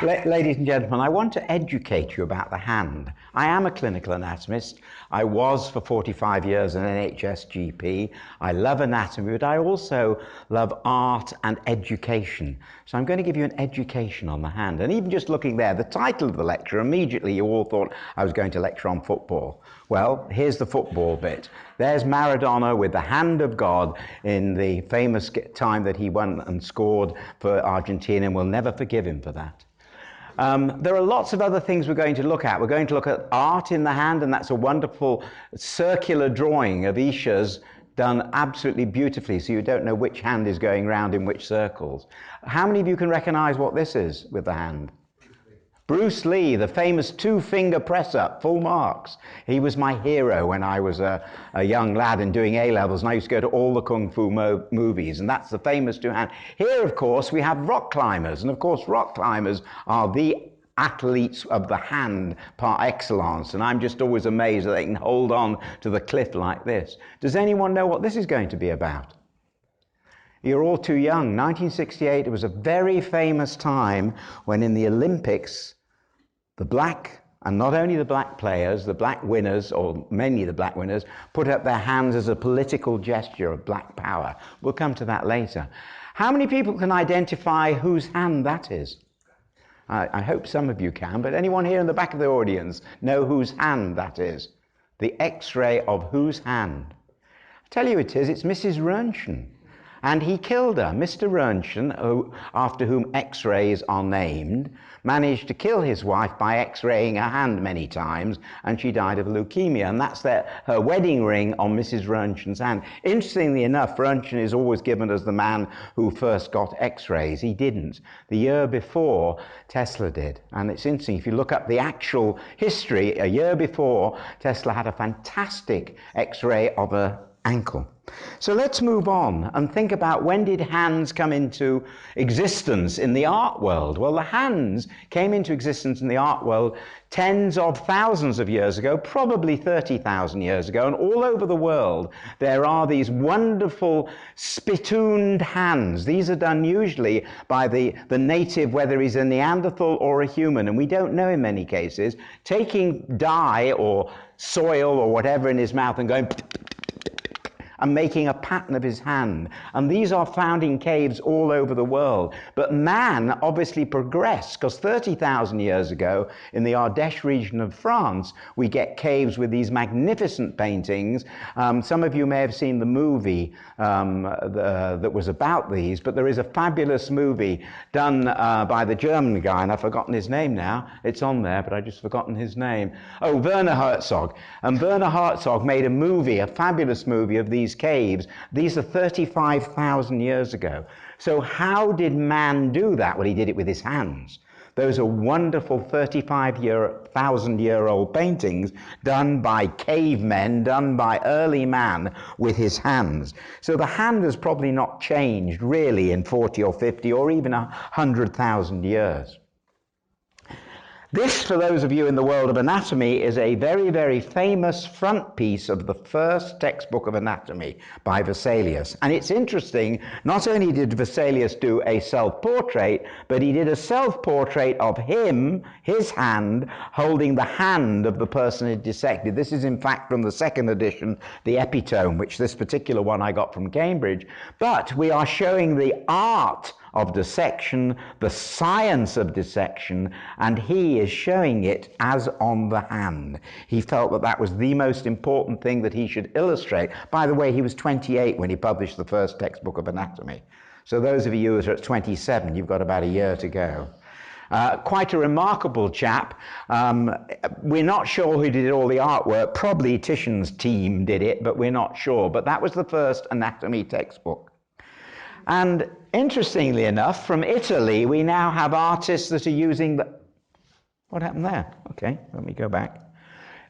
Ladies and gentlemen, I want to educate you about the hand. I am a clinical anatomist. I was for 45 years an NHS GP. I love anatomy, but I also love art and education. So I'm going to give you an education on the hand. And even just looking there, the title of the lecture, immediately you all thought I was going to lecture on football. Well, here's the football bit. There's Maradona with the hand of God in the famous time that he won and scored for Argentina, and we'll never forgive him for that. There are lots of other things we're going to look at. We're going to look at art in the hand, and that's a wonderful circular drawing of Isha's done absolutely beautifully, so you don't know which hand is going round in which circles. How many of you can recognize what this is with the hand? Bruce Lee, the famous two-finger press-up, full marks. He was my hero when I was a young lad and doing A-levels, and I used to go to all the Kung Fu movies, and that's the famous two-hand. Here, of course, we have rock climbers, and of course, rock climbers are the athletes of the hand par excellence, and I'm just always amazed that they can hold on to the cliff like this. Does anyone know what this is going to be about? You're all too young. 1968, it was a very famous time when in the Olympics, the black, and not only the black players, the black winners, or many of the black winners, put up their hands as a political gesture of black power. We'll come to that later. How many people can identify whose hand that is? I hope some of you can, but anyone here in the back of the audience know whose hand that is? The X-ray of whose hand? I tell you it is, it's Mrs. Röntgen. And he killed her. Mr. Röntgen, after whom X-rays are named, managed to kill his wife by X-raying her hand many times, and she died of leukemia. And that's her wedding ring on Mrs. Röntgen's hand. Interestingly enough, Röntgen is always given as the man who first got X-rays. He didn't. The year before, Tesla did. And it's interesting, if you look up the actual history, a year before, Tesla had a fantastic X-ray of her ankle. So let's move on and think about, when did hands come into existence in the art world? Well, the hands came into existence in the art world tens of thousands of years ago, probably 30,000 years ago, and all over the world there are these wonderful spittooned hands. These are done usually by the native, whether he's a Neanderthal or a human, and we don't know in many cases, taking dye or soil or whatever in his mouth and going and making a pattern of his hand. And these are found in caves all over the world. But man obviously progressed, because 30,000 years ago, in the Ardèche region of France, we get caves with these magnificent paintings. Some of you may have seen the movie that was about these, but there is a fabulous movie done by the German guy, and I've forgotten his name now. It's on there, but I've just forgotten his name. Oh, Werner Herzog. And Werner Herzog made a movie, a fabulous movie of these caves. These are 35,000 years ago. So how did man do that? Well, he did it with his hands. Those are wonderful 35,000-year-old paintings done by cavemen, done by early man with his hands. So the hand has probably not changed really in 40 or 50 or even 100,000 years. This, for those of you in the world of anatomy, is a very, very famous frontispiece of the first textbook of anatomy by Vesalius. And it's interesting, not only did Vesalius do a self-portrait, but he did a self-portrait of him, his hand, holding the hand of the person he dissected. This is, in fact, from the second edition, the epitome, which this particular one I got from Cambridge. But we are showing the art of dissection, the science of dissection, and he is showing it as on the hand. He felt that that was the most important thing that he should illustrate. By the way, he was 28 when he published the first textbook of anatomy. So those of you who are at 27, you've got about a year to go. Quite a remarkable chap. We're not sure who did all the artwork. Probably Titian's team did it, but we're not sure. But that was the first anatomy textbook. And interestingly enough, from Italy, we now have artists that are using the... What happened there? Okay, let me go back.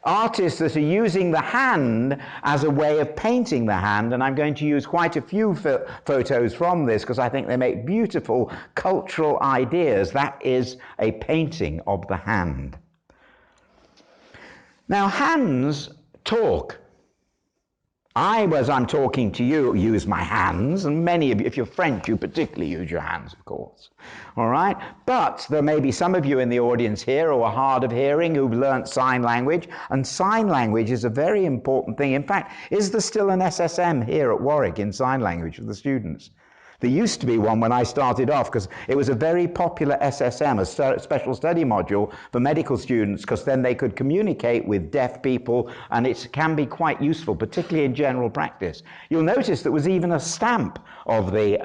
Artists that are using the hand as a way of painting the hand, and I'm going to use quite a few photos from this because I think they make beautiful cultural ideas. That is a painting of the hand. Now, hands talk. as I'm talking to you, use my hands, and many of you, if you're French, you particularly use your hands, of course. All right? But there may be some of you in the audience here who are hard of hearing, who've learnt sign language, and sign language is a very important thing. In fact, is there still an SSM here at Warwick in sign language for the students? There used to be one when I started off, because it was a very popular SSM, a special study module for medical students, because then they could communicate with deaf people, and it can be quite useful, particularly in general practice. You'll notice there was even a stamp of the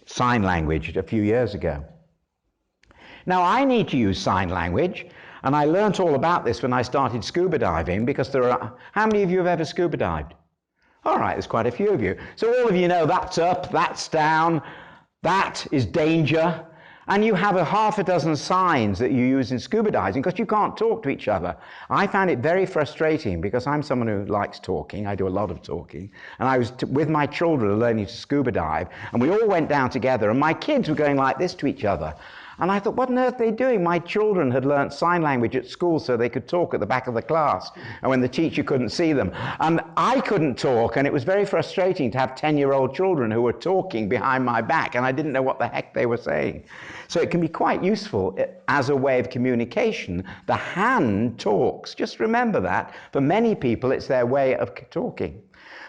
sign language a few years ago. Now, I need to use sign language, and I learnt all about this when I started scuba diving, because there are... How many of you have ever scuba dived? All right, there's quite a few of you. So all of you know that's up, that's down, that is danger, and you have half a dozen signs that you use in scuba diving because you can't talk to each other. I found it very frustrating because I'm someone who likes talking. I do a lot of talking. And I was with my children learning to scuba dive, and we all went down together, and my kids were going like this to each other. And I thought, what on earth are they doing? My children had learnt sign language at school so they could talk at the back of the class, and when the teacher couldn't see them. And I couldn't talk, and it was very frustrating to have 10-year-old children who were talking behind my back, and I didn't know what the heck they were saying. So it can be quite useful as a way of communication. The hand talks. Just remember that. For many people, it's their way of talking.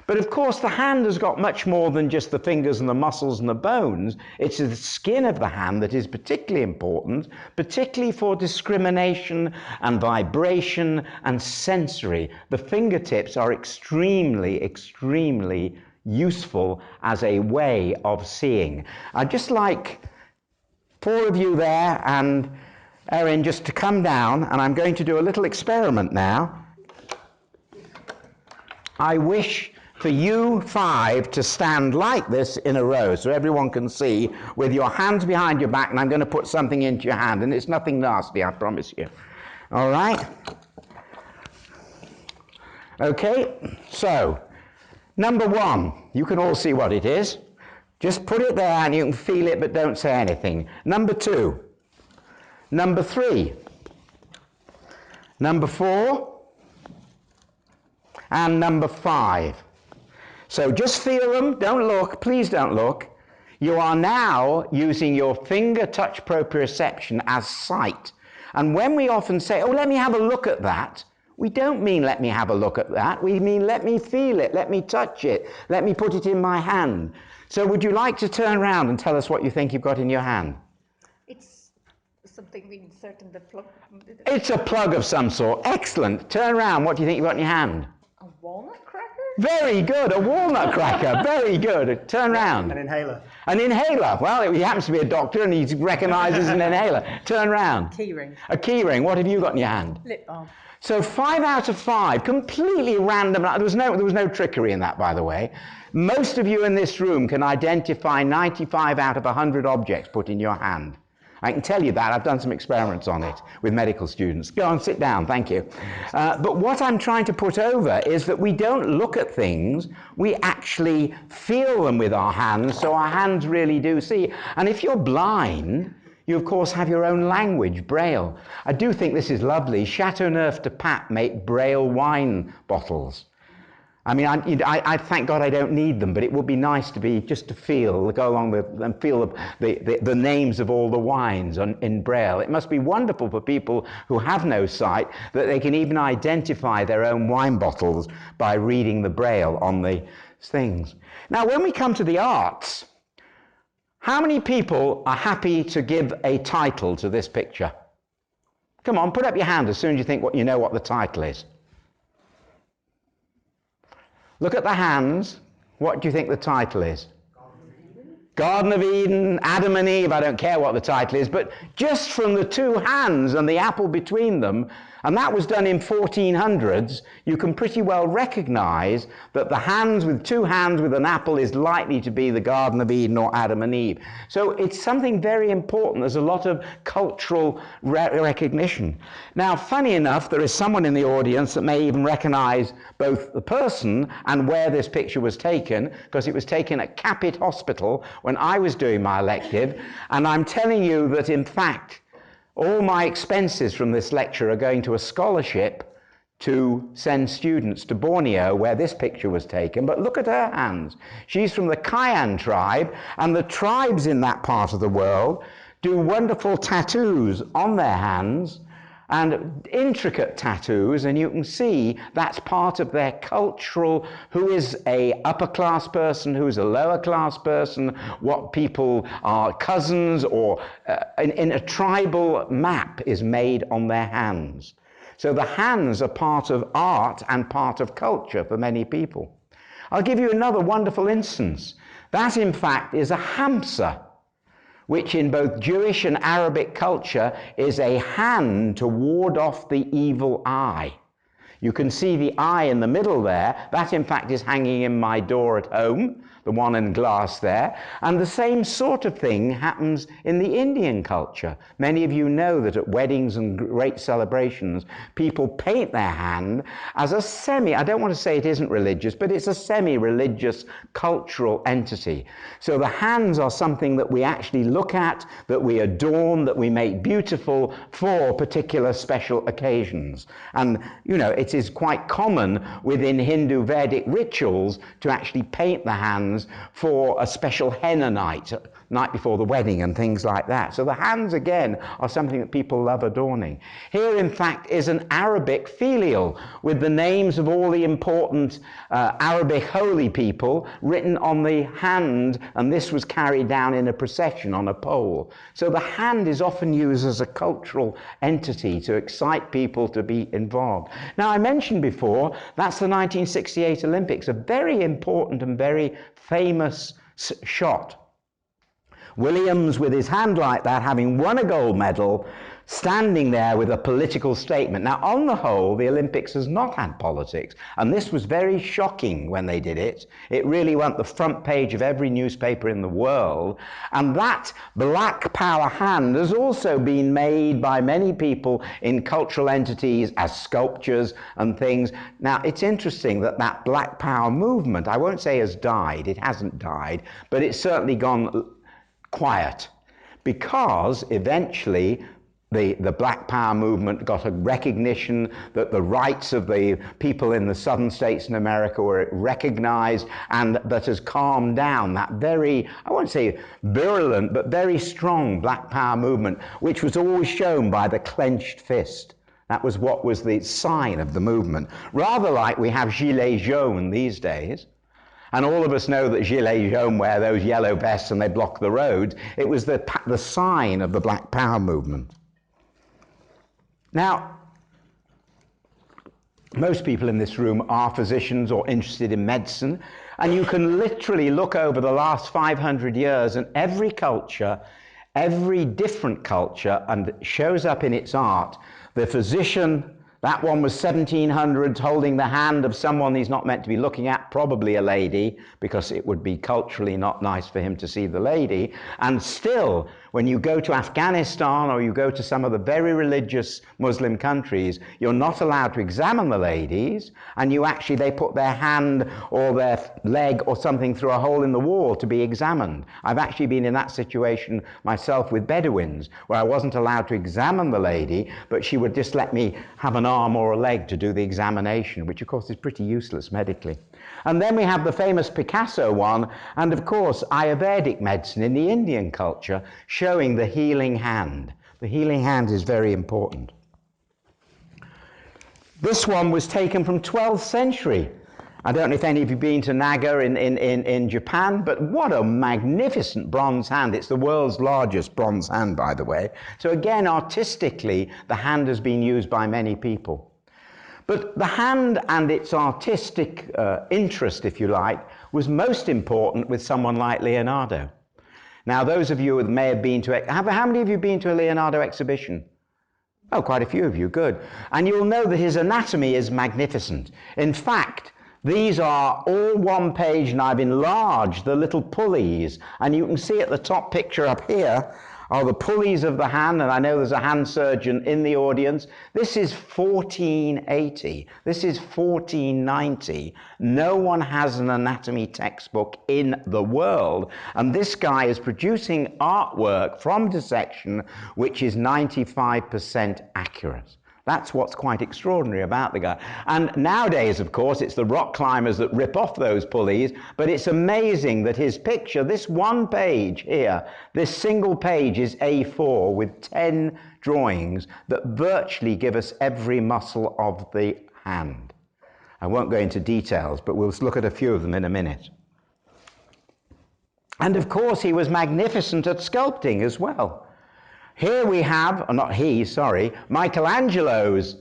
But of course, the hand has got much more than just the fingers and the muscles and the bones. It's the skin of the hand that is particularly important, particularly for discrimination and vibration and sensory. The fingertips are extremely, extremely useful as a way of seeing. I'd just like 4 of you there and Erin just to come down, and I'm going to do a little experiment now. I wish for you 5 to stand like this in a row so everyone can see, with your hands behind your back, and I'm going to put something into your hand, and it's nothing nasty, I promise you. All right? Okay, so number 1, you can all see what it is. Just put it there and you can feel it, but don't say anything. Number 2, number 3, number 4, and number 5. So just feel them, don't look, please don't look. You are now using your finger touch proprioception as sight. And when we often say, oh, let me have a look at that, we don't mean let me have a look at that, we mean let me feel it, let me touch it, let me put it in my hand. So would you like to turn around and tell us what you think you've got in your hand? It's something we insert in the plug. It's a plug of some sort. Excellent. Turn around, what do you think you've got in your hand? A walnut cracker? Very good, a walnut cracker, very good. Turn round. An inhaler. An inhaler. Well, he happens to be a doctor and he recognises an inhaler. Turn round. Key ring. A key ring. What have you got in your hand? Lip balm. So 5 out of 5, completely random. There was no trickery in that, by the way. Most of you in this room can identify 95 out of 100 objects put in your hand. I can tell you that. I've done some experiments on it with medical students. Go on, sit down, thank you. But what I'm trying to put over is that we don't look at things, we actually feel them with our hands, so our hands really do see. And if you're blind, you of course have your own language, Braille. I do think this is lovely. Chateauneuf de Pape make Braille wine bottles. I mean, I thank God I don't need them, but it would be nice to be, just to feel, go along with and feel the names of all the wines in Braille. It must be wonderful for people who have no sight that they can even identify their own wine bottles by reading the Braille on the things. Now, when we come to the arts, how many people are happy to give a title to this picture? Come on, put up your hand as soon as you think you know what the title is. Look at the hands. What do you think the title is? Garden of Eden, Adam and Eve, I don't care what the title is, but just from the 2 hands and the apple between them, and that was done in 1400s, you can pretty well recognize that the hands with 2 hands with an apple is likely to be the Garden of Eden or Adam and Eve. So it's something very important. There's a lot of cultural recognition. Now, funny enough, there is someone in the audience that may even recognize both the person and where this picture was taken, because it was taken at Capit Hospital when I was doing my elective, and I'm telling you that, in fact, all my expenses from this lecture are going to a scholarship to send students to Borneo, where this picture was taken, but look at her hands. She's from the Kayan tribe, and the tribes in that part of the world do wonderful tattoos on their hands, and intricate tattoos, and you can see that's part of their cultural, who is a upper class person, who is a lower class person, what people are cousins, or in a tribal map is made on their hands. So the hands are part of art and part of culture for many people. I'll give you another wonderful instance. That in fact is a hamsa, which in both Jewish and Arabic culture is a hand to ward off the evil eye. You can see the eye in the middle there. That in fact is hanging in my door at home, the one in glass there. And the same sort of thing happens in the Indian culture. Many of you know that at weddings and great celebrations, people paint their hand as a I don't want to say it isn't religious, but it's a semi-religious cultural entity. So the hands are something that we actually look at, that we adorn, that we make beautiful for particular special occasions. And, you know, it is quite common within Hindu Vedic rituals to actually paint the hands for a special henna night before the wedding and things like that. So the hands, again, are something that people love adorning. Here, in fact, is an Arabic filial with the names of all the important Arabic holy people written on the hand, and this was carried down in a procession on a pole. So the hand is often used as a cultural entity to excite people to be involved. Now, I mentioned before, that's the 1968 Olympics, a very important and very famous shot. Williams, with his hand like that, having won a gold medal, standing there with a political statement. Now, on the whole, the Olympics has not had politics, and this was very shocking when they did it. It really went the front page of every newspaper in the world, and that black power hand has also been made by many people in cultural entities as sculptures and things. Now, it's interesting that that black power movement, I won't say has died, it hasn't died, but it's certainly gone quiet, because eventually the Black Power movement got a recognition that the rights of the people in the southern states in America were recognized, and that has calmed down that very, I won't say virulent, but very strong Black Power movement, which was always shown by the clenched fist. That was what was the sign of the movement. Rather like we have gilets jaunes these days. And all of us know that gilets jaunes wear those yellow vests and they block the roads. It was the sign of the Black Power movement. Now, most people in this room are physicians or interested in medicine, and you can literally look over the last 500 years, and every culture, every different culture, and shows up in its art. The physician, that one was 1700s, holding the hand of someone he's not meant to be looking at, probably a lady, because it would be culturally not nice for him to see the lady. And still, when you go to Afghanistan or you go to some of the very religious Muslim countries, you're not allowed to examine the ladies, and they put their hand or their leg or something through a hole in the wall to be examined. I've actually been in that situation myself with Bedouins, where I wasn't allowed to examine the lady, but she would just let me have an arm or a leg to do the examination, which of course is pretty useless medically. And then we have the famous Picasso one, and of course Ayurvedic medicine in the Indian culture, showing the healing hand. The healing hand is very important. This one was taken from 12th century. I don't know if any of you have been to Naga in Japan, but what a magnificent bronze hand. It's the world's largest bronze hand, by the way. So again, artistically, the hand has been used by many people. But the hand and its artistic interest, if you like, was most important with someone like Leonardo. Now, those of you who may have been to, how many of you have been to a Leonardo exhibition? Oh, quite a few of you, good. And you'll know that his anatomy is magnificent. In fact, these are all one page, and I've enlarged the little pulleys. And you can see at the top picture up here are the pulleys of the hand, and I know there's a hand surgeon in the audience. This is 1480. This is 1490. No one has an anatomy textbook in the world, and this guy is producing artwork from dissection which is 95% accurate. That's what's quite extraordinary about the guy. And nowadays, of course, it's the rock climbers that rip off those pulleys, but it's amazing that his picture, this one page here, this single page is A4 with 10 drawings that virtually give us every muscle of the hand. I won't go into details, but we'll look at a few of them in a minute. And of course, he was magnificent at sculpting as well. Here we have, or not he, sorry, Michelangelo's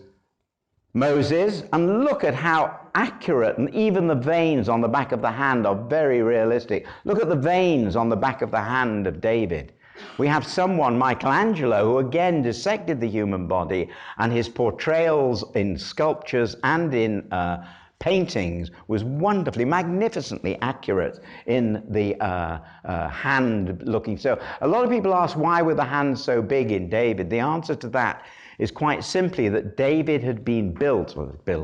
Moses, and look at how accurate, and even the veins on the back of the hand are very realistic. Look at the veins on the back of the hand of David. We have someone, Michelangelo, who again dissected the human body, and his portrayals in sculptures and in paintings was wonderfully, magnificently accurate in the hand looking. So a lot of people ask, why were the hands so big in David? The answer to that is quite simply that David had been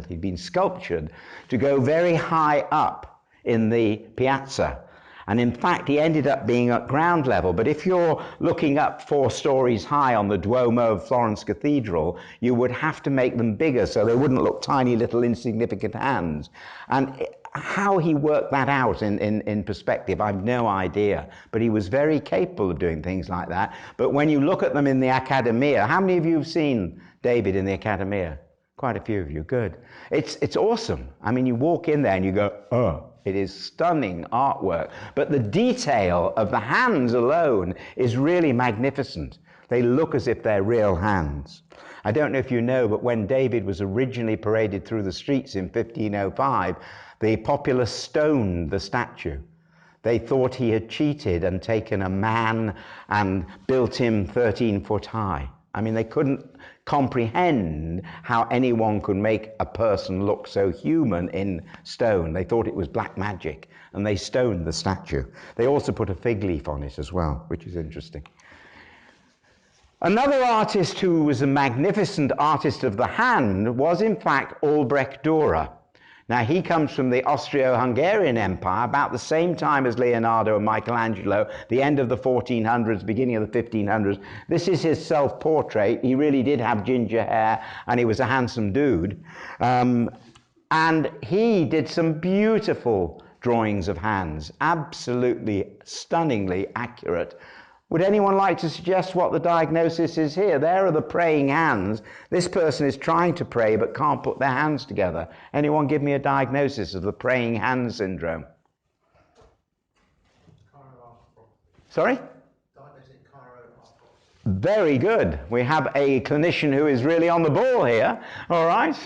he'd been sculptured to go very high up in the piazza. And in fact, he ended up being at ground level. But if you're looking up 4 stories high on the Duomo of Florence Cathedral, you would have to make them bigger so they wouldn't look tiny little insignificant hands. And how he worked that out in perspective, I've no idea. But he was very capable of doing things like that. But when you look at them in the Accademia, how many of you have seen David in the Accademia? Quite a few of you, good. It's awesome. I mean, you walk in there and you go, oh. It is stunning artwork, but the detail of the hands alone is really magnificent. They look as if they're real hands. I don't know if you know, but when David was originally paraded through the streets in 1505, the populace stoned the statue. They thought he had cheated and taken a man and built him 13 foot high. I mean, they couldn't comprehend how anyone could make a person look so human in stone. They thought it was black magic, and they stoned the statue. They also put a fig leaf on it as well, which is interesting. Another artist who was a magnificent artist of the hand was, in fact, Albrecht Durer. Now, he comes from the Austro-Hungarian Empire about the same time as Leonardo and Michelangelo, the end of the 1400s, beginning of the 1500s. This is his self-portrait. He really did have ginger hair, and he was a handsome dude. And he did some beautiful drawings of hands, absolutely stunningly accurate. Would anyone like to suggest what the diagnosis is here? There are the praying hands. This person is trying to pray but can't put their hands together. Anyone give me a diagnosis of the praying hand syndrome? Sorry? Very good. We have a clinician who is really on the ball here. All right.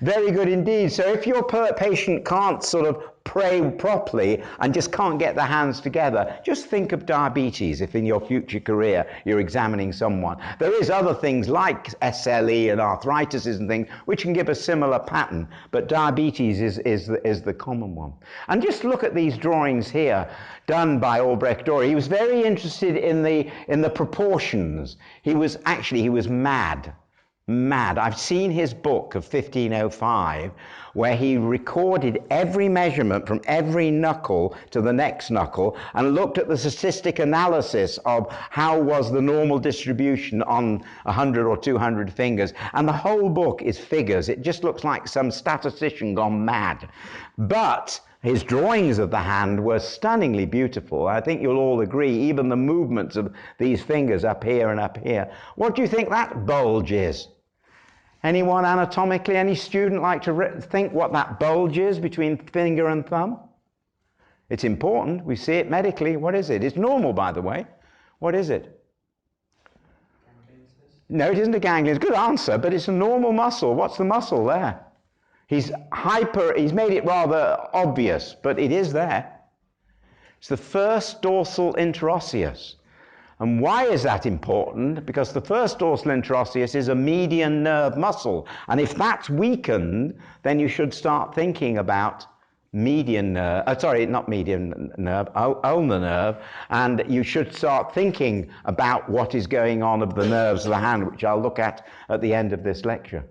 Very good indeed. So if your patient can't sort of pray properly and just can't get their hands together, just think of diabetes if in your future career you're examining someone. There is other things like SLE and arthritis and things which can give a similar pattern, but diabetes is the common one. And just look at these drawings here done by Albrecht Durer. He was very interested in the proportions. He was mad. I've seen his book of 1505 where he recorded every measurement from every knuckle to the next knuckle and looked at the statistic analysis of how was the normal distribution on 100 or 200 fingers. And the whole book is figures. It just looks like some statistician gone mad. But his drawings of the hand were stunningly beautiful. I think you'll all agree, even the movements of these fingers up here and up here. What do you think that bulge is? Anyone anatomically, any student like to think what that bulge is between finger and thumb? It's important. We see it medically. What is it? It's normal, by the way. What is it? No, it isn't a ganglion. Good answer, but it's a normal muscle. What's the muscle there? He's made it rather obvious, but it is there. It's the first dorsal interosseus. And why is that important? Because the first dorsal interosseus is a median nerve muscle. And if that's weakened, then you should start thinking about ulnar nerve, and you should start thinking about what is going on of the nerves of the hand, which I'll look at the end of this lecture.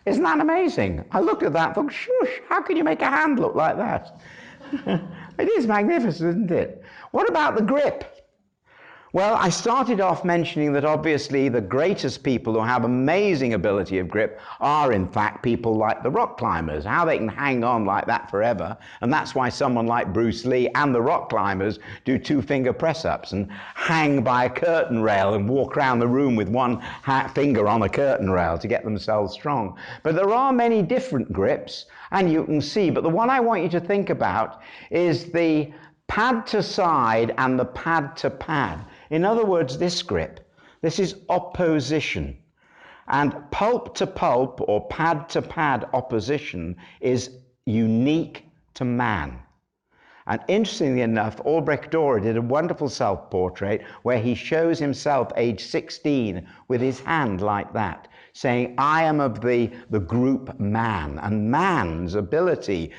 Isn't that amazing? I looked at that and thought, shush, how can you make a hand look like that? It is magnificent, isn't it? What about the grip? Well, I started off mentioning that obviously the greatest people who have amazing ability of grip are in fact people like the rock climbers, how they can hang on like that forever. And that's why someone like Bruce Lee and the rock climbers do 2-finger press-ups and hang by a curtain rail and walk around the room with one finger on a curtain rail to get themselves strong. But there are many different grips, and you can see, but the one I want you to think about is the pad to side and the pad to pad. In other words, this grip, this is opposition. And pulp to pulp or pad to pad opposition is unique to man. And interestingly enough, Albrecht Durer did a wonderful self-portrait where he shows himself age 16 with his hand like that, saying, I am of the group man, and man's ability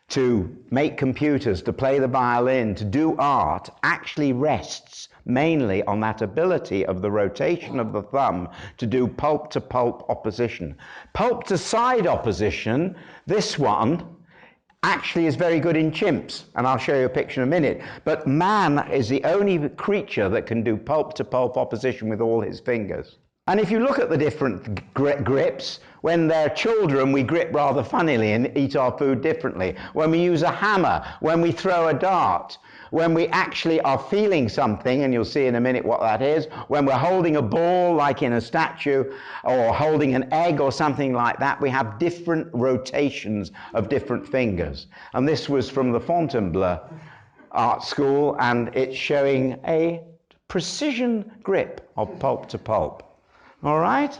to make computers, to play the violin, to do art, actually rests mainly on that ability of the rotation of the thumb to do pulp to pulp opposition. Pulp to side opposition, this one, actually is very good in chimps, and I'll show you a picture in a minute, but man is the only creature that can do pulp to pulp opposition with all his fingers. And if you look at the different grips, when they're children, we grip rather funnily and eat our food differently. When we use a hammer, when we throw a dart, when we actually are feeling something, and you'll see in a minute what that is, when we're holding a ball like in a statue, or holding an egg or something like that, we have different rotations of different fingers. And this was from the Fontainebleau Art School, and it's showing a precision grip of pulp to pulp. All right?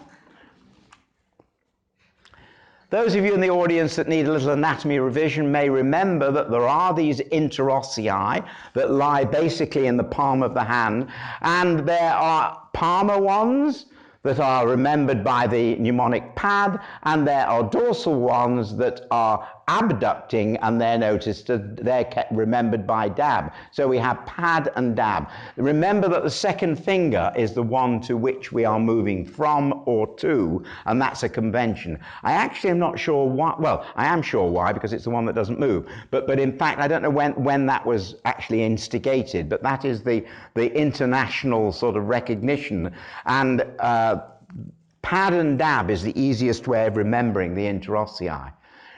Those of you in the audience that need a little anatomy revision may remember that there are these interossei that lie basically in the palm of the hand, and there are palmar ones that are remembered by the mnemonic pad, and there are dorsal ones that are abducting, and they're kept remembered by dab. So we have pad and dab. Remember that the second finger is the one to which we are moving from or to, and that's a convention. I actually am not sure why. Well, I am sure why, because it's the one that doesn't move. But in fact, I don't know when that was actually instigated, but that is the international sort of recognition. And pad and dab is the easiest way of remembering the interossei.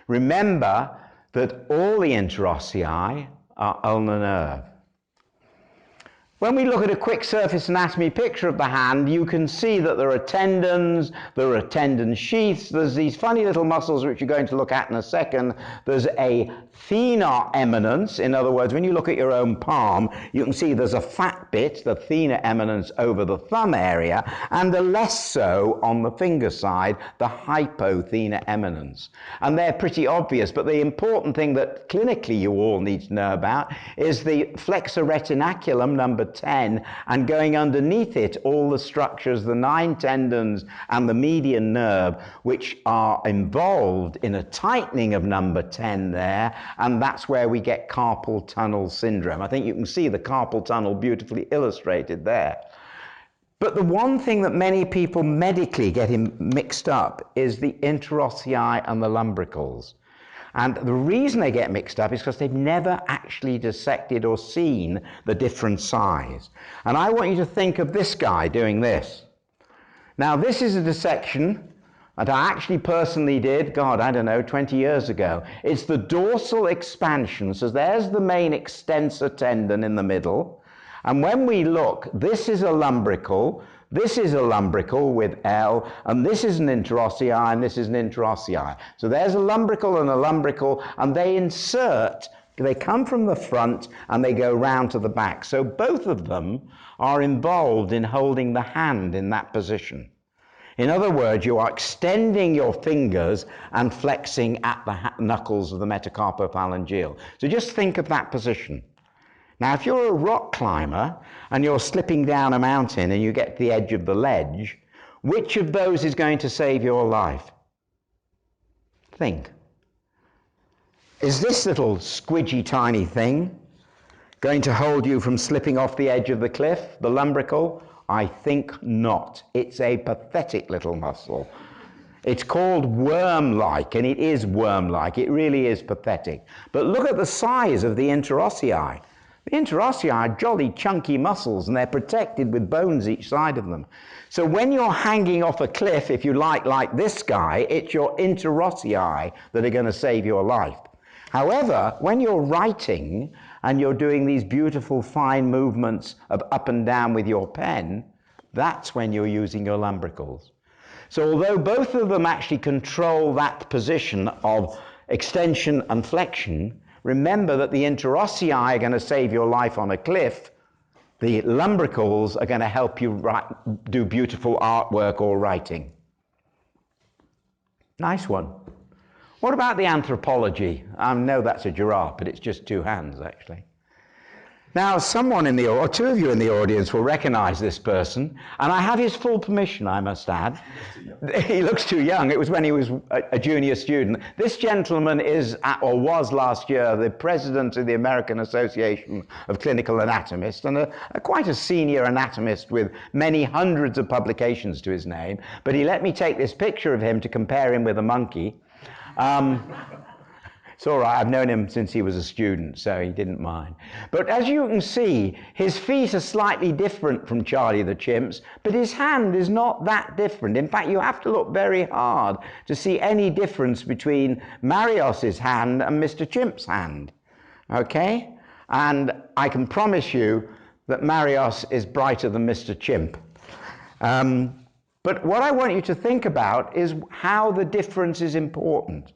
Remember that all the interossei are ulnar nerve. When we look at a quick surface anatomy picture of the hand, you can see that there are tendons, there are tendon sheaths, there's these funny little muscles which you're going to look at in a second. There's a thenar eminence. In other words, when you look at your own palm, you can see there's a fat bit, the thenar eminence over the thumb area, and a less so on the finger side, the hypothenar eminence. And they're pretty obvious, but the important thing that clinically you all need to know about is the flexor retinaculum, number 10, and going underneath it all the structures, the 9 tendons and the median nerve, which are involved in a tightening of number 10 there, and that's where we get carpal tunnel syndrome. I think you can see the carpal tunnel beautifully illustrated there. But the one thing that many people medically get mixed up is the interossei and the lumbricals. And the reason they get mixed up is because they've never actually dissected or seen the different size. And I want you to think of this guy doing this. Now, this is a dissection that I actually personally did, God, I don't know, 20 years ago. It's the dorsal expansion. So there's the main extensor tendon in the middle. And when we look, this is a lumbrical, this is a lumbrical with L, and this is an interossei, and this is an interossei. So there's a lumbrical and a lumbrical, and they come from the front and they go round to the back. So both of them are involved in holding the hand in that position. In other words, you are extending your fingers and flexing at the knuckles of the metacarpophalangeal. So just think of that position. Now, if you're a rock climber and you're slipping down a mountain and you get to the edge of the ledge, which of those is going to save your life? Think. Is this little squidgy tiny thing going to hold you from slipping off the edge of the cliff, the lumbrical? I think not. It's a pathetic little muscle. It's called worm-like, and it is worm-like. It really is pathetic. But look at the size of the interossei. The interossei are jolly chunky muscles, and they're protected with bones each side of them. So when you're hanging off a cliff, if you like this guy, it's your interosseus that are going to save your life. However, when you're writing and you're doing these beautiful fine movements of up and down with your pen, that's when you're using your lumbricals. So although both of them actually control that position of extension and flexion, remember that the interossei are going to save your life on a cliff. The lumbricals are going to help you do beautiful artwork or writing. Nice one. What about the anthropology? I know that's a giraffe, but it's just two hands, actually. Now, someone in the, or two of you in the audience will recognize this person, and I have his full permission, I must add. He looks too young. It was when he was a junior student. This gentleman is, or was last year, the president of the American Association of Clinical Anatomists, and quite a senior anatomist with many hundreds of publications to his name. But he let me take this picture of him to compare him with a monkey. It's all right, I've known him since he was a student, so he didn't mind. But as you can see, his feet are slightly different from Charlie the Chimp's, but his hand is not that different. In fact, you have to look very hard to see any difference between Marios's hand and Mr. Chimp's hand, okay? And I can promise you that Marios is brighter than Mr. Chimp. But what I want you to think about is how the difference is important.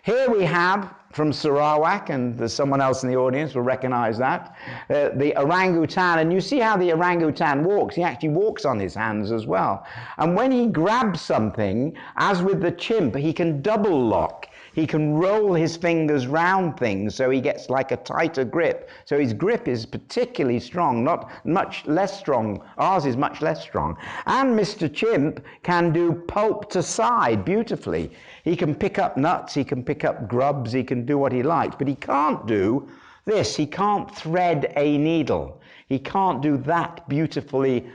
Here we have, from Sarawak, and there's someone else in the audience will recognize that, the orangutan, and you see how the orangutan walks. He actually walks on his hands as well. And when he grabs something, as with the chimp, he can double lock. He can roll his fingers round things so he gets like a tighter grip. So his grip is particularly strong, not much less strong. Ours is much less strong. And Mr. Chimp can do pulp to side beautifully. He can pick up nuts, he can pick up grubs, he can do what he likes, but he can't do this. He can't thread a needle. He can't do that beautifully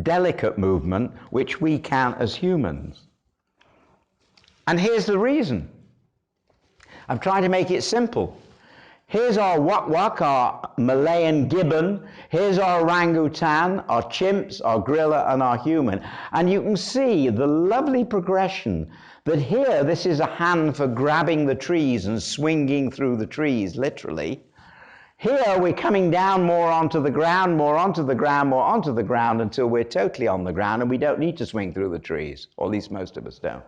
delicate movement which we can as humans. And here's the reason. I'm trying to make it simple. Here's our wak-wak, our Malayan gibbon. Here's our orangutan, our chimps, our gorilla, and our human. And you can see the lovely progression that here, this is a hand for grabbing the trees and swinging through the trees, literally. Here, we're coming down more onto the ground, more onto the ground, more onto the ground, until we're totally on the ground, and we don't need to swing through the trees, or at least most of us don't.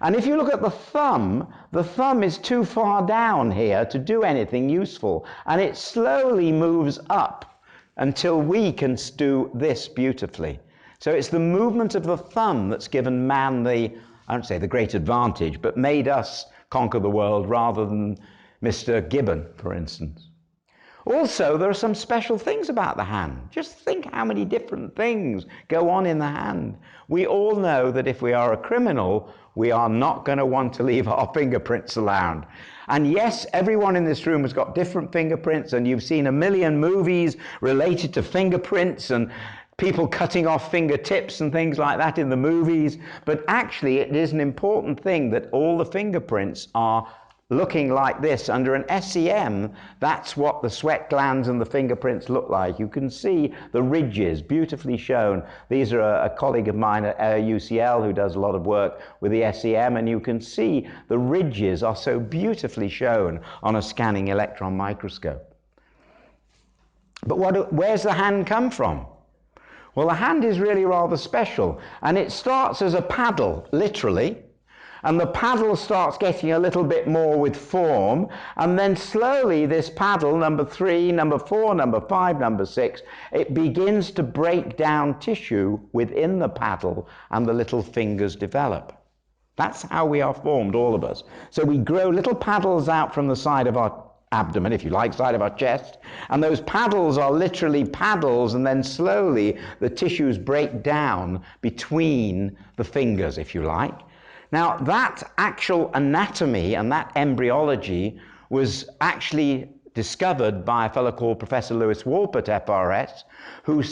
And if you look at the thumb is too far down here to do anything useful, and it slowly moves up until we can do this beautifully. So it's the movement of the thumb that's given man the, I don't say the great advantage, but made us conquer the world rather than Mr. Gibbon, for instance. Also, there are some special things about the hand. Just think how many different things go on in the hand. We all know that if we are a criminal, we are not going to want to leave our fingerprints around. And yes, everyone in this room has got different fingerprints, and you've seen a million movies related to fingerprints and people cutting off fingertips and things like that in the movies. But actually, it is an important thing that all the fingerprints are looking like this under an SEM. That's what the sweat glands and the fingerprints look like. You can see the ridges beautifully shown. These are a colleague of mine at UCL who does a lot of work with the SEM, and you can see the ridges are so beautifully shown on a scanning electron microscope. But where's the hand come from? Well, the hand is really rather special, and it starts as a paddle, literally. And the paddle starts getting a little bit more with form, and then slowly this paddle, number 3, number 4, number 5, number 6, it begins to break down tissue within the paddle, and the little fingers develop. That's how we are formed, all of us. So we grow little paddles out from the side of our abdomen, if you like, side of our chest, and those paddles are literally paddles, and then slowly the tissues break down between the fingers, if you like. Now, that actual anatomy and that embryology was actually discovered by a fellow called Professor Lewis Wolpert, FRS, who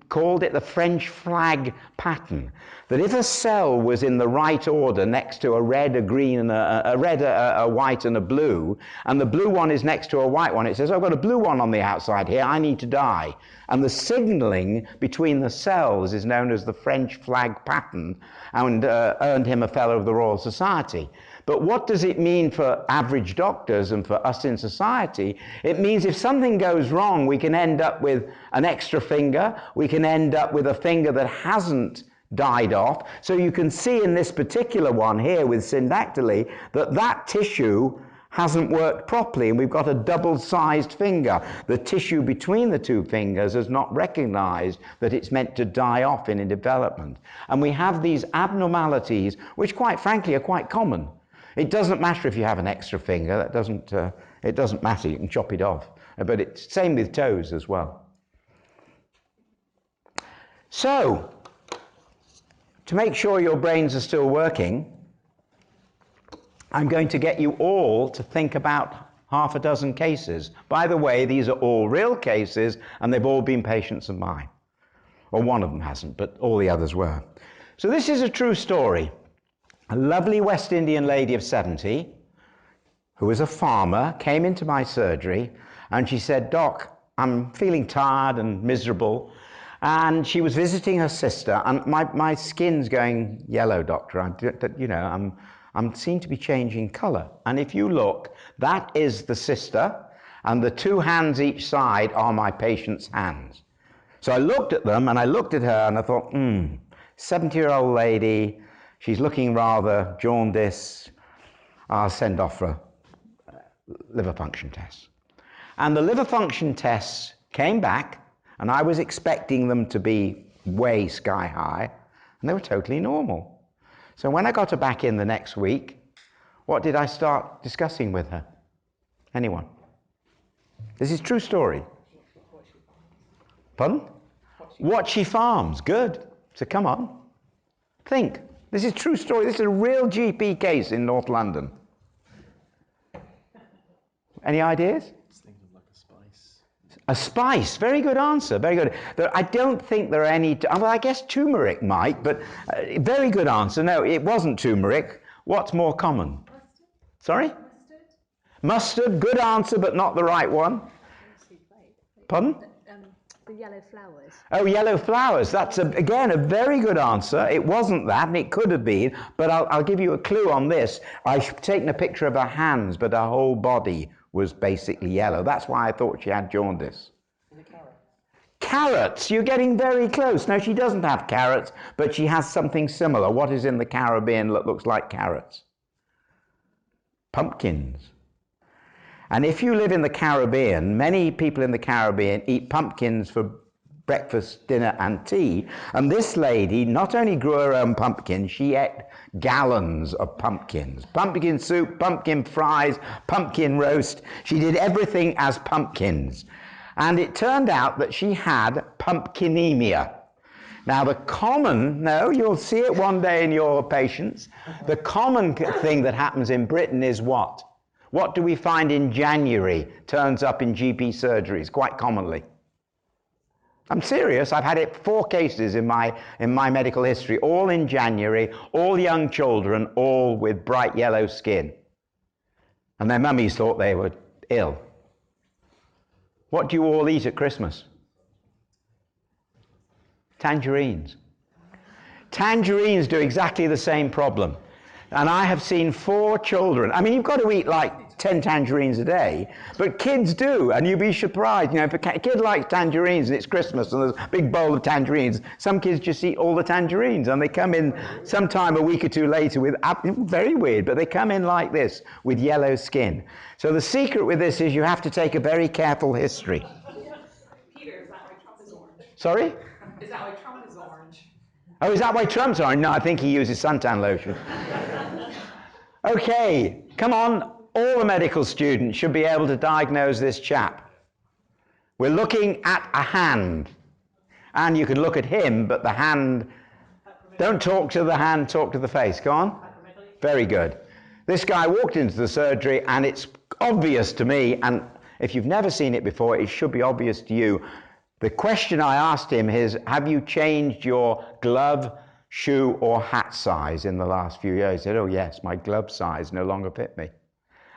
called it the French flag pattern. That if a cell was in the right order next to a red, a green, and a white, and a blue, and the blue one is next to a white one, it says, I've got a blue one on the outside here, I need to die. And the signaling between the cells is known as the French flag pattern, and earned him a Fellow of the Royal Society. But what does it mean for average doctors and for us in society? It means if something goes wrong, we can end up with an extra finger, we can end up with a finger that hasn't died off. So you can see in this particular one here with syndactyly that that tissue hasn't worked properly, and we've got a double-sized finger. The tissue between the two fingers has not recognized that it's meant to die off in development. And we have these abnormalities, which quite frankly are quite common. It doesn't matter if you have an extra finger, that doesn't, it doesn't matter, you can chop it off. But it's same with toes as well. So, to make sure your brains are still working, I'm going to get you all to think about half a dozen cases. By the way, these are all real cases, and they've all been patients of mine. Or one of them hasn't, but all the others were. So this is a true story. A lovely West Indian lady of 70, who was a farmer, came into my surgery, and she said, Doc, I'm feeling tired and miserable. And she was visiting her sister, and my skin's going yellow, doctor. I'm seem to be changing color. And if you look, that is the sister, and the two hands each side are my patient's hands. So I looked at them, and I looked at her, and I thought, 70-year-old lady, she's looking rather jaundiced. I'll send off for a liver function test. And the liver function tests came back, and I was expecting them to be way sky high, and they were totally normal. So when I got her back in the next week, what did I start discussing with her? Anyone? This is true story. Pardon? What she farms. Good. So come on. Think. This is true story. This is a real GP case in North London. Any ideas? A spice, very good answer, very good. I don't think there are any, well, I guess turmeric might, but very good answer. No, it wasn't turmeric. What's more common? Mustard. Sorry? Mustard. Mustard, good answer, but not the right one. Pardon? The yellow flowers. Oh, yellow flowers. That's, again, a very good answer. It wasn't that, and it could have been, but I'll give you a clue on this. I've taken a picture of her hands, but her whole body was basically yellow. That's why I thought she had jaundice. And the carrots. Carrots! You're getting very close. No, she doesn't have carrots, but she has something similar. What is in the Caribbean that looks like carrots? Pumpkins. And if you live in the Caribbean, many people in the Caribbean eat pumpkins for breakfast, dinner, and tea. And this lady not only grew her own pumpkin, she ate gallons of pumpkins. Pumpkin soup, pumpkin fries, pumpkin roast. She did everything as pumpkins. And it turned out that she had pumpkinemia. Now the common, no, you'll see it one day in your patients. The common thing that happens in Britain is what? What do we find in January turns up in GP surgeries quite commonly? I'm serious. I've had 4 cases in my medical history, all in January, all young children, all with bright yellow skin. And their mummies thought they were ill. What do you all eat at Christmas? Tangerines. Tangerines do exactly the same problem. And I have seen 4 children. I mean, you've got to eat like 10 tangerines a day, but kids do, and you'd be surprised. You know, if a kid likes tangerines and it's Christmas and there's a big bowl of tangerines, some kids just eat all the tangerines, and they come in sometime a week or 2 later with, very weird, but they come in like this with yellow skin. So the secret with this is you have to take a very careful history. Peter, is that why Trump is orange? Sorry? Is that why Trump is orange? Oh, is that why Trump's orange? No, I think he uses suntan lotion. Okay, come on. All the medical students should be able to diagnose this chap. We're looking at a hand. And you can look at him, but the hand... Don't talk to the hand, talk to the face. Go on. Very good. This guy walked into the surgery, and it's obvious to me, and If you've never seen it before, it should be obvious to you. The question I asked him is, have you changed your glove, shoe or hat size in the last few years? He said, oh yes, my glove size no longer fit me.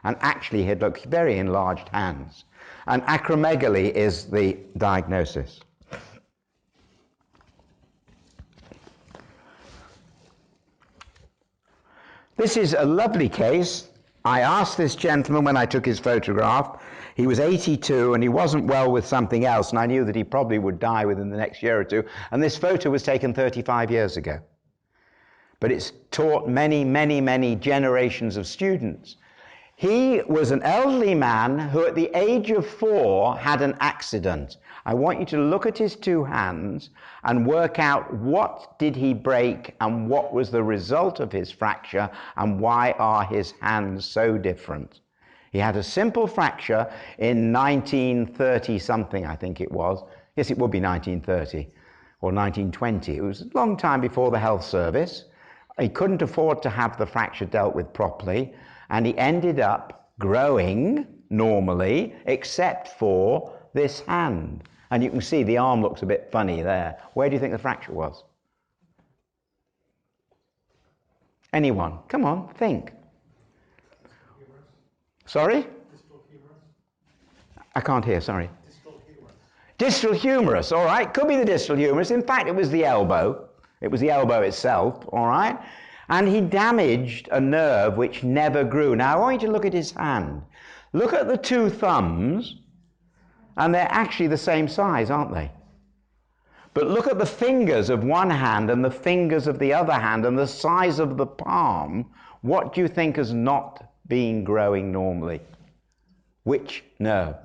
And actually he had looked very enlarged hands. And acromegaly is the diagnosis. This is a lovely case. I asked this gentleman when I took his photograph. He was 82 and he wasn't well with something else, and I knew that he probably would die within the next year or two. And this photo was taken 35 years ago. But it's taught many, many, many generations of students. He was an elderly man who at the age of 4 had an accident. I want you to look at his two hands and work out what did he break and what was the result of his fracture and why are his hands so different. He had a simple fracture in 1930 something, I think it was. Yes, it would be 1930 or 1920. It was a long time before the health service. He couldn't afford to have the fracture dealt with properly, and he ended up growing normally, except for this hand. And you can see the arm looks a bit funny there. Where do you think the fracture was? Anyone? Come on, think. Sorry? I can't hear, sorry. Distal humerus, all right. Could be the distal humerus. In fact, it was the elbow. It was the elbow itself, all right. And he damaged a nerve which never grew. Now, I want you to look at his hand. Look at the two thumbs, and they're actually the same size, aren't they? But look at the fingers of one hand and the fingers of the other hand and the size of the palm. What do you think has not been growing normally? Which nerve?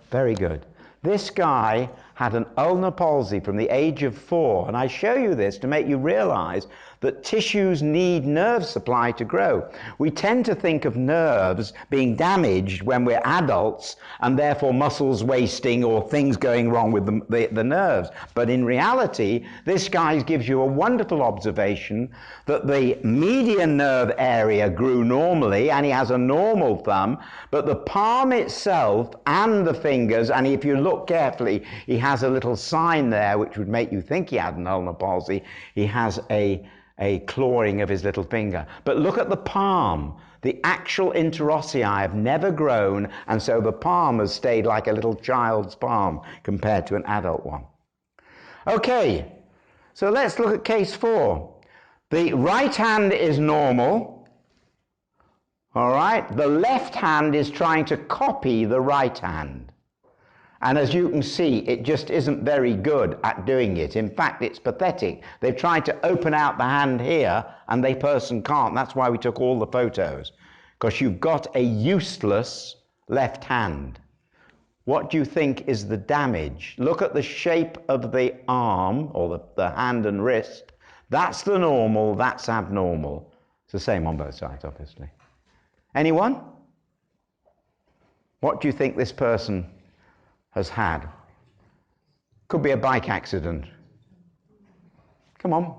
Very good. This guy had an ulnar palsy from the age of 4, and I show you this to make you realize that tissues need nerve supply to grow. We tend to think of nerves being damaged when we're adults and therefore muscles wasting or things going wrong with the nerves. But in reality, this guy gives you a wonderful observation that the median nerve area grew normally and he has a normal thumb, but the palm itself and the fingers, and if you look carefully, he has a little sign there which would make you think he had an ulnar palsy. He has a clawing of his little finger. But look at the palm. The actual interossei have never grown, and so the palm has stayed like a little child's palm compared to an adult one. Okay, so let's look at case 4. The right hand is normal, all right? The left hand is trying to copy the right hand. And as you can see, it just isn't very good at doing it. In fact, it's pathetic. They've tried to open out the hand here, and the person can't. That's why we took all the photos, because you've got a useless left hand. What do you think is the damage? Look at the shape of the arm, or the hand and wrist. That's the normal, that's abnormal. It's the same on both sides, obviously. Anyone? What do you think this person has had? Could be a bike accident. Come on.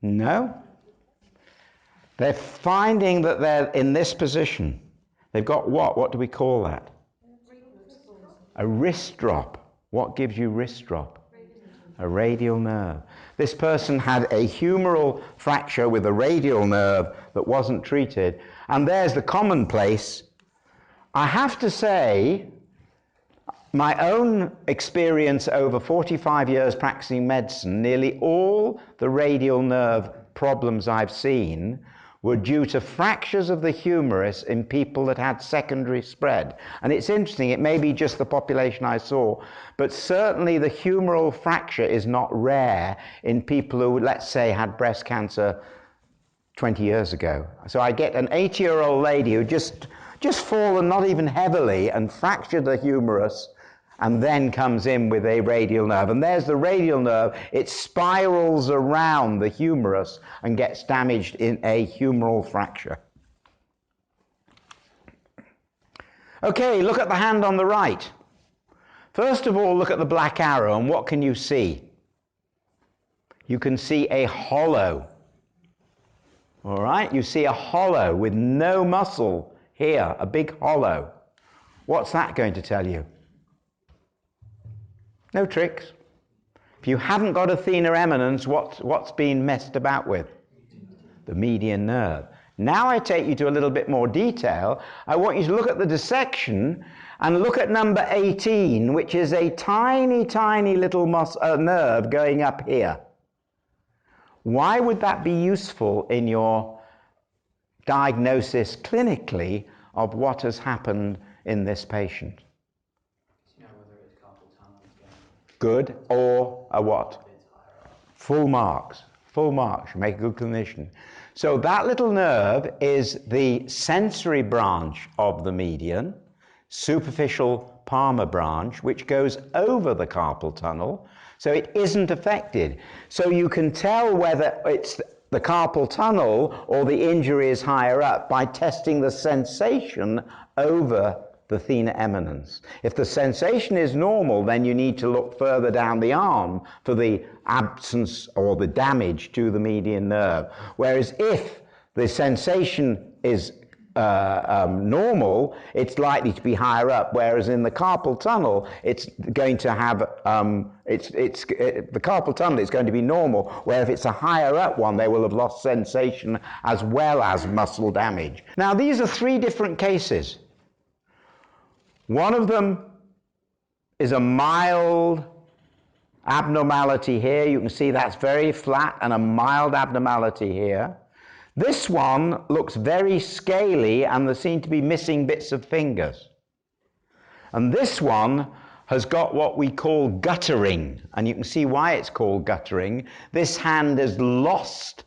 No. They're finding that they're in this position. They've got what? What do we call that? A wrist drop. What gives you wrist drop? A radial nerve. This person had a humeral fracture with a radial nerve that wasn't treated. And there's the commonplace. I have to say, my own experience over 45 years practicing medicine, nearly all the radial nerve problems I've seen were due to fractures of the humerus in people that had secondary spread. And it's interesting, it may be just the population I saw, but certainly the humeral fracture is not rare in people who, let's say, had breast cancer 20 years ago. So I get an 80-year-old lady who just fallen, not even heavily, and fractured the humerus, and then comes in with a radial nerve. And there's the radial nerve. It spirals around the humerus and gets damaged in a humeral fracture. Okay, look at the hand on the right. First of all, look at the black arrow, and what can you see? You can see a hollow. All right, you see a hollow with no muscle here, a big hollow. What's that going to tell you? No tricks. If you haven't got a thenar eminence, what's been messed about with? The median nerve. Now I take you to a little bit more detail. I want you to look at the dissection and look at number 18, which is a tiny, tiny little nerve going up here. Why would that be useful in your diagnosis clinically of what has happened in this patient? You know whether it's carpal tunnel again. Good, or a what? Full marks. Full marks. You make a good clinician. So that little nerve is the sensory branch of the median, superficial palmar branch, which goes over the carpal tunnel, so it isn't affected. So you can tell whether it's the carpal tunnel or the injury is higher up by testing the sensation over the thenar eminence. If the sensation is normal, then you need to look further down the arm for the absence or the damage to the median nerve. Whereas if the sensation is normal, it's likely to be higher up, whereas in the carpal tunnel, it's going to have, the carpal tunnel is going to be normal, where if it's a higher up one, they will have lost sensation as well as muscle damage. Now, these are three different cases. One of them is a mild abnormality here. You can see that's very flat and a mild abnormality here. This one looks very scaly and there seem to be missing bits of fingers. And this one has got what we call guttering, and you can see why it's called guttering. This hand has lost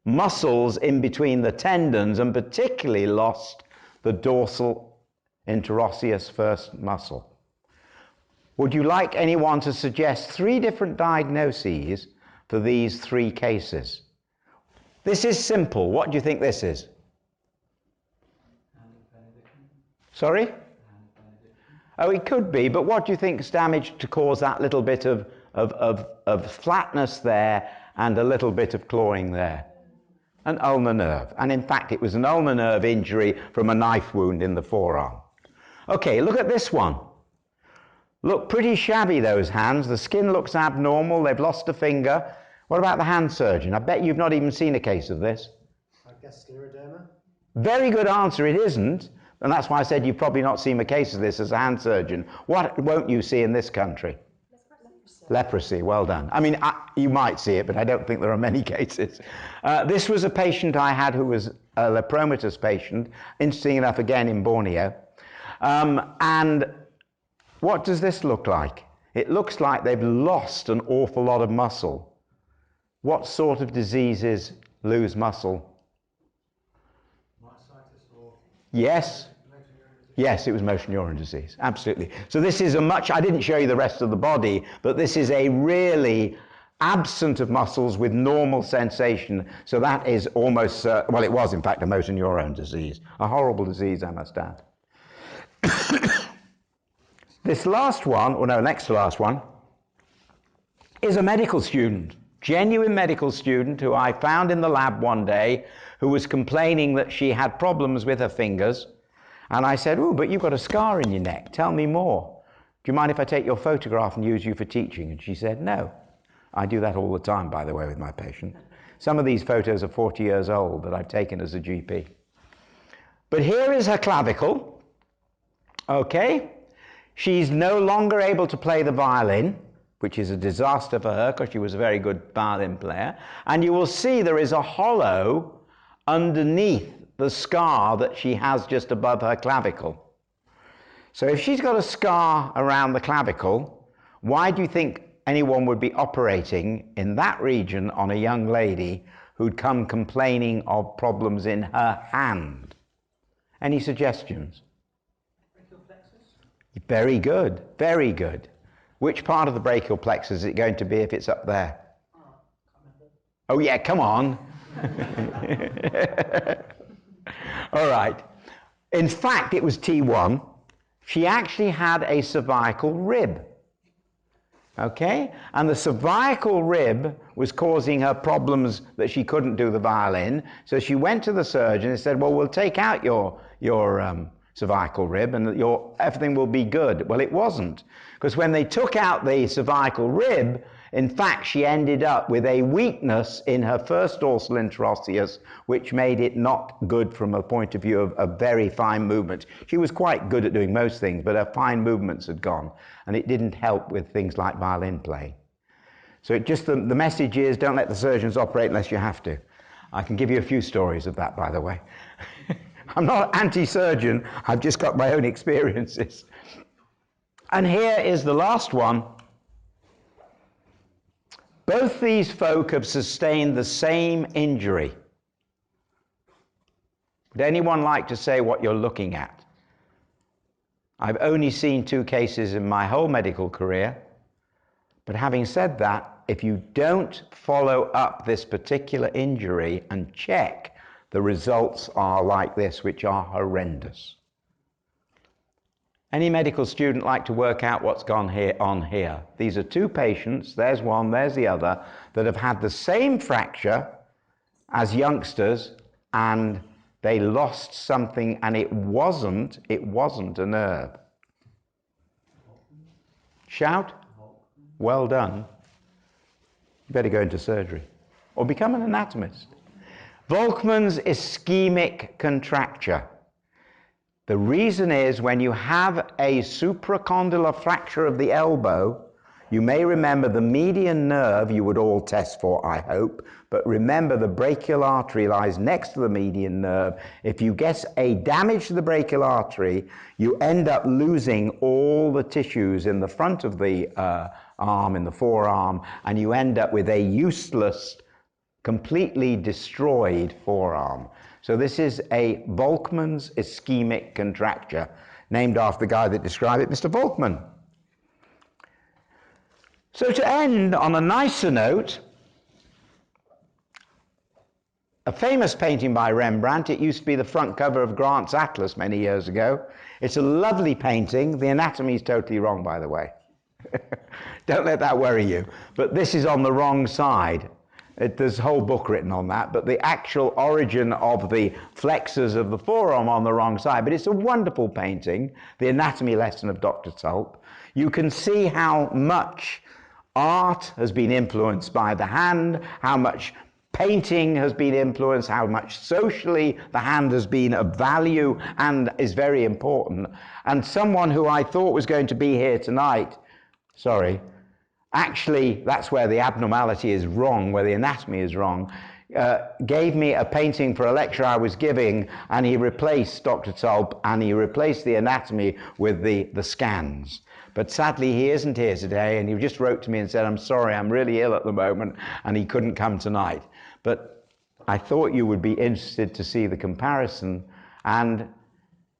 muscles in between the tendons and particularly lost the dorsal interosseus first muscle. Would you like anyone to suggest three different diagnoses for these three cases? This is simple. What do you think this is? Sorry? Oh, it could be, but what do you think is damaged to cause that little bit of flatness there and a little bit of clawing there? An ulnar nerve. And in fact, it was an ulnar nerve injury from a knife wound in the forearm. Okay, look at this one. Look pretty shabby, those hands. The skin looks abnormal. They've lost a finger. What about the hand surgeon? I bet you've not even seen a case of this. I guess scleroderma? Very good answer, it isn't. And that's why I said you've probably not seen a case of this as a hand surgeon. What won't you see in this country? Leprosy, well done. I mean, you might see it, but I don't think there are many cases. This was a patient I had who was a lepromatous patient, interesting enough, again in Borneo. And what does this look like? It looks like they've lost an awful lot of muscle. What sort of diseases lose muscle? Myositis or... Yes. Yes, it was motor neuron disease, absolutely. So this is I didn't show you the rest of the body, but this is a really absent of muscles with normal sensation. So that is almost, well, it was in fact a motor neuron disease. A horrible disease, I must add. This last one, or no, next to last one, is a medical student. Genuine medical student who I found in the lab one day who was complaining that she had problems with her fingers. And I said, oh, but you've got a scar in your neck. Tell me more. Do you mind if I take your photograph and use you for teaching? And she said, no. I do that all the time, by the way, with my patient. Some of these photos are 40 years old that I've taken as a GP. But here is her clavicle. Okay. She's no longer able to play the violin, which is a disaster for her because she was a very good violin player. And you will see there is a hollow underneath the scar that she has just above her clavicle. So if she's got a scar around the clavicle, why do you think anyone would be operating in that region on a young lady who'd come complaining of problems in her hand? Any suggestions? Brachial plexus? Very good, very good. Which part of the brachial plexus is it going to be if it's up there? Oh yeah, come on. All right. In fact, it was T1. She actually had a cervical rib. Okay? And the cervical rib was causing her problems that she couldn't do the violin. So she went to the surgeon and said, well, we'll take out your cervical rib and everything will be good. Well, it wasn't. Because when they took out the cervical rib, in fact, she ended up with a weakness in her first dorsal interosseus, which made it not good from a point of view of very fine movement. She was quite good at doing most things, but her fine movements had gone, and it didn't help with things like violin playing. So the message is, don't let the surgeons operate unless you have to. I can give you a few stories of that, by the way. I'm not anti-surgeon, I've just got my own experiences. And here is the last one. Both these folk have sustained the same injury. Would anyone like to say what you're looking at? I've only seen 2 cases in my whole medical career, but having said that, if you don't follow up this particular injury and check, the results are like this, which are horrendous. Any medical student like to work out what's gone on here? These are 2 patients, there's one, there's the other, that have had the same fracture as youngsters, and they lost something, and it wasn't a nerve. Shout? Well done. You better go into surgery or become an anatomist. Volkmann's ischemic contracture. The reason is when you have a supracondylar fracture of the elbow, you may remember the median nerve you would all test for, I hope, but remember the brachial artery lies next to the median nerve. If you get a damage to the brachial artery, you end up losing all the tissues in the front of the arm, in the forearm, and you end up with a useless, completely destroyed forearm. So this is a Volkmann's ischemic contracture, named after the guy that described it, Mr. Volkmann. So to end on a nicer note, a famous painting by Rembrandt, it used to be the front cover of Grant's Atlas many years ago. It's a lovely painting. The anatomy is totally wrong, by the way. Don't let that worry you. But this is on the wrong side. There's a whole book written on that, but the actual origin of the flexors of the forearm on the wrong side. But it's a wonderful painting, the anatomy lesson of Dr. Tulp. You can see how much art has been influenced by the hand, how much painting has been influenced, how much socially the hand has been of value and is very important. And someone who I thought was going to be here tonight, actually, that's where the abnormality is wrong, where the anatomy is wrong, gave me a painting for a lecture I was giving, and he replaced Dr. Tulp, and he replaced the anatomy with the scans. But sadly, he isn't here today, and he just wrote to me and said, I'm sorry, I'm really ill at the moment, and he couldn't come tonight. But I thought you would be interested to see the comparison. And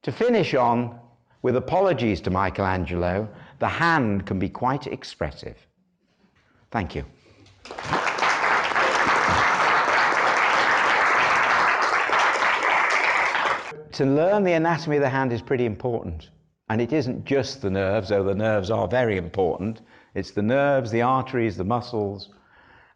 to finish on, with apologies to Michelangelo, the hand can be quite expressive. Thank you. To learn the anatomy of the hand is pretty important. And it isn't just the nerves, though the nerves are very important. It's the nerves, the arteries, the muscles,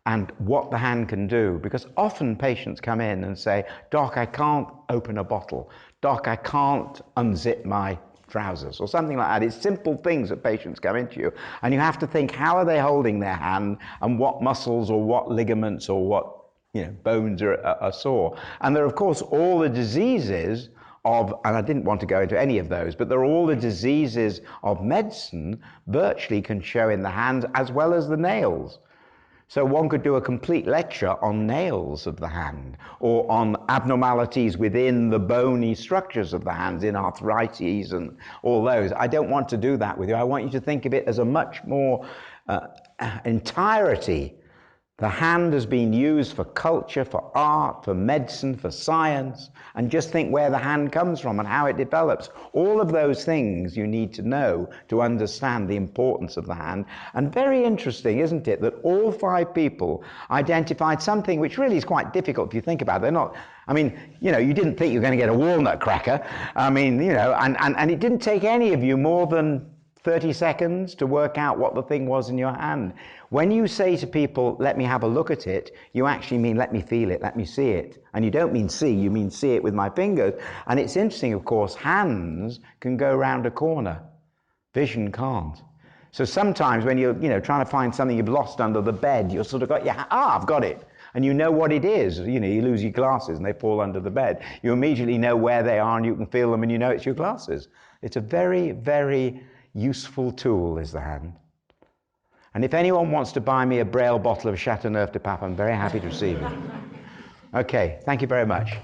and what the hand can do. Because often patients come in and say, Doc, I can't open a bottle. Doc, I can't unzip my trousers, or something like that. It's simple things that patients come into you, and you have to think, how are they holding their hand, and what muscles or what ligaments or what bones are sore. And there are, of course, all the diseases of, and I didn't want to go into any of those, but there are all the diseases of medicine virtually can show in the hands as well as the nails. So one could do a complete lecture on nails of the hand, or on abnormalities within the bony structures of the hands, in arthritis and all those. I don't want to do that with you. I want you to think of it as a much more entirety. The hand has been used for culture, for art, for medicine, for science, and just think where the hand comes from and how it develops. All of those things you need to know to understand the importance of the hand. And very interesting, isn't it, that all 5 people identified something which really is quite difficult if you think about it. They're not, you didn't think you were going to get a walnut cracker. And it didn't take any of you more than 30 seconds to work out what the thing was in your hand. When you say to people, let me have a look at it, you actually mean, let me feel it, let me see it. And you don't mean see, you mean see it with my fingers. And it's interesting, of course, hands can go around a corner. Vision can't. So sometimes when you're trying to find something you've lost under the bed, you've sort of got I've got it. And you know what it is. You lose your glasses and they fall under the bed. You immediately know where they are and you can feel them and you know it's your glasses. It's a very, very useful tool, is the hand. And if anyone wants to buy me a Braille bottle of Chateauneuf de Pape, I'm very happy to receive it. Okay, thank you very much.